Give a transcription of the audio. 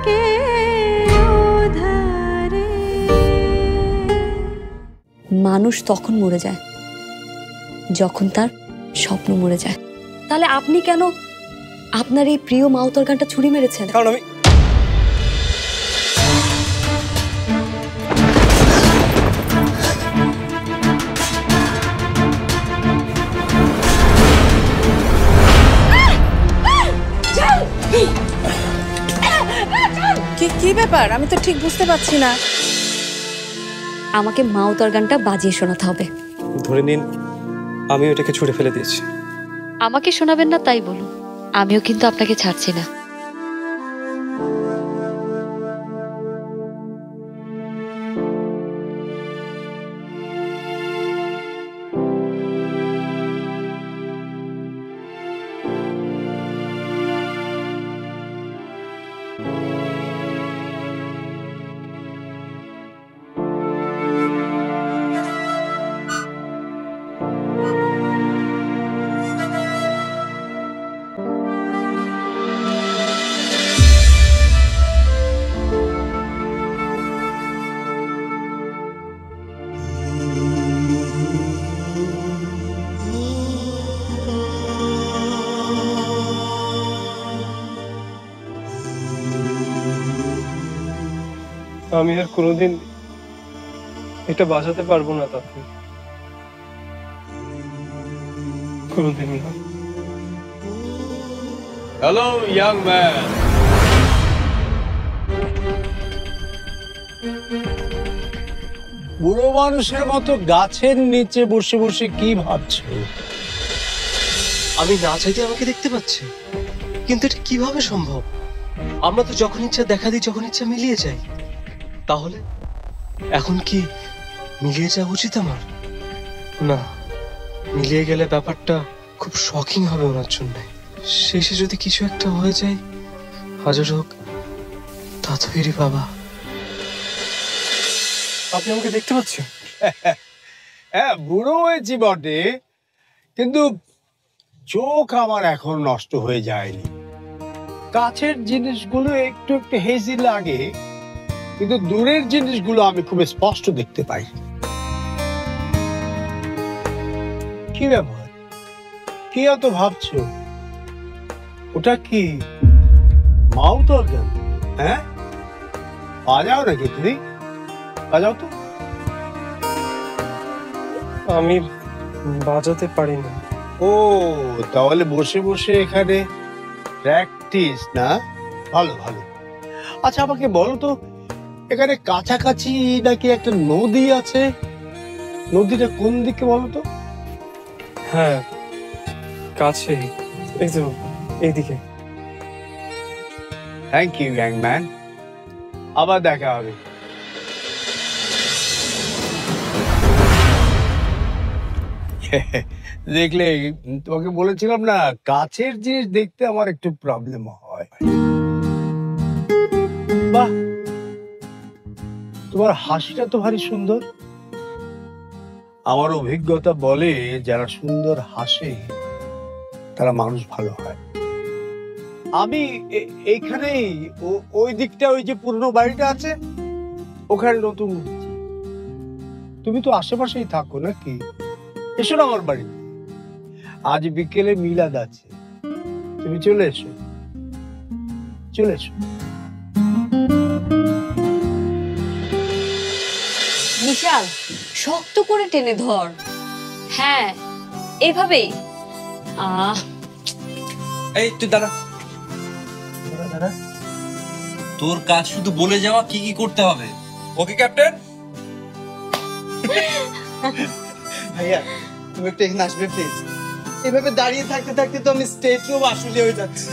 থাকে ওধারে। মানুষ তখন মরে যায় যখন তার স্বপ্ন মরে যায়। তাহলে আপনি কেন আপনার এই প্রিয় মাউতর গানটা ছুরি মেরেছেন? কারণ আমি কি ব্যাপার? আমি তো ঠিক বুঝতে পারছি না। আমাকে মাউতর গানটা বাজিয়ে শোনাতে হবে। ধরে নিন আমি ওটাকে ছুঁড়ে ফেলে দিয়েছি। আমাকে শোনাবেন না তাই বলুন, আমিও কিন্তু আপনাকে ছাড়ছি না। আমি আর কোনোদিন এটা বাজাতে পারবো না তাতে, কোনোদিন না। Hello young man. বুড়ো মানুষের মতো গাছের নিচে বসে বসে কি ভাবছো? আমি না চাইতে আমাকে দেখতে পাচ্ছে, কিন্তু এটা কিভাবে সম্ভব? আমরা তো যখন ইচ্ছা দেখা দিই, যখন ইচ্ছা মিলিয়ে যাই। তাহলে এখন কি মিলিয়ে যাওয়া উচিত আমার? না, মিলিয়ে গেলে ব্যাপারটা খুব শকিং হবে ওনার জন্য। শেষে যদি কিছু একটা হয়ে যায়, হাজার হোক তা তৈরি বাবা। আপনি আমাকে দেখতে পাচ্ছেন? হ্যাঁ, বুড়ো হয়েছি বটে, কিন্তু চোখ আমার এখন নষ্ট হয়ে যায়নি। কাছের জিনিসগুলো একটু একটু হেজি লাগে, কিন্তু দূরের জিনিসগুলো আমি খুব স্পষ্ট দেখতে পাই। কি ব্যাপার? কি এত ভাবছো? ওটা কি মাউথ অর্গান? হ্যাঁ, বাজাও নাকি তুমি? বাজাও তো। আমি বাজাতে পারি না। ও, তাহলে বসে বসে এখানে প্র্যাকটিস না? ভালো ভালো। আচ্ছা, আমাকে বলো তো, এখানে কাছাকাছি নাকি একটা নদী আছে? নদীটা কোন দিকে বলো তো? হ্যাঁ, কাছে, এই তো এইদিকে। থ্যাংক ইউ ইয়াং ম্যান, আবার দেখা হবে। দেখলে, তোমাকে বলেছিলাম না, কাছের জিনিস দেখতে আমার একটু প্রবলেম হয়। বাহ, তোমার হাসিটা তো ভারী সুন্দর। আমার অভিজ্ঞতা বলে, যারা সুন্দর হাসে তারা মানুষ ভালো হয়। আমি এইখানেই, ওই দিকটা, ওই যে পুরনো বাড়িটা আছে ওখানে নতুন। তুমি তো আশেপাশেই থাকো নাকি? এসো না আমার বাড়ি, আজ বিকেলে মিলাদ আছে, তুমি চলে এসো, চলে এসো। বিশাল শক্ত করে টেনে ধর। হ্যাঁ, এভাবেই। এই তুই দাঁড়া। তোর কাজ শুধু বলে যাওয়া কি কি করতে হবে। ওকে ক্যাপ্টেন? ভাইয়া, তুমি একটু এখানে আসবে প্লিজ? এভাবে দাঁড়িয়ে থাকতে থাকতে তো আমি স্টেজও আসলে হয়ে যাচ্ছি।